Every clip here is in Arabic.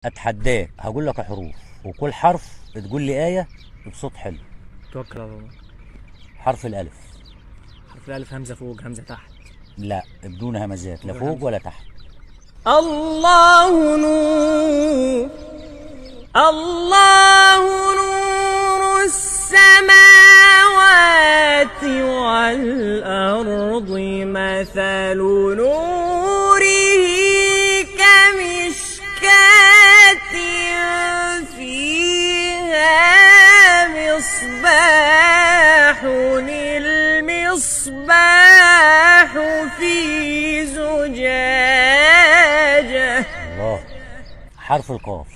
اتحداك هقول لك حروف، وكل حرف تقول لي آية بصوت حلو. توكل على الله. حرف الألف. حرف الألف همزة فوق همزة تحت. لا، بدون همزات، لا بدون فوق همزة. ولا تحت. الله نور، الله نور السماوات والأرض، مثل نوره كمشكاة فيها مصباح، المصباح في زجاجة. الله. حرف القاف.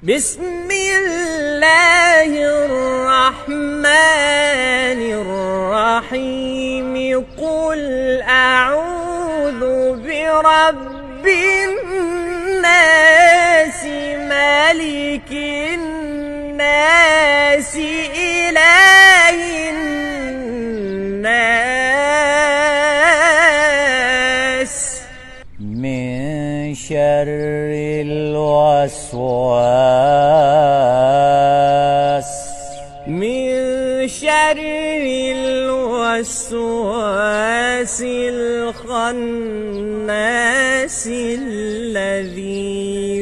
بسم الله الرحمن الرحيم. قل أعوذ برب الناس، ملك الناس، إله الناس، من شر الوسواس. من شر الوسواس الخناس الذي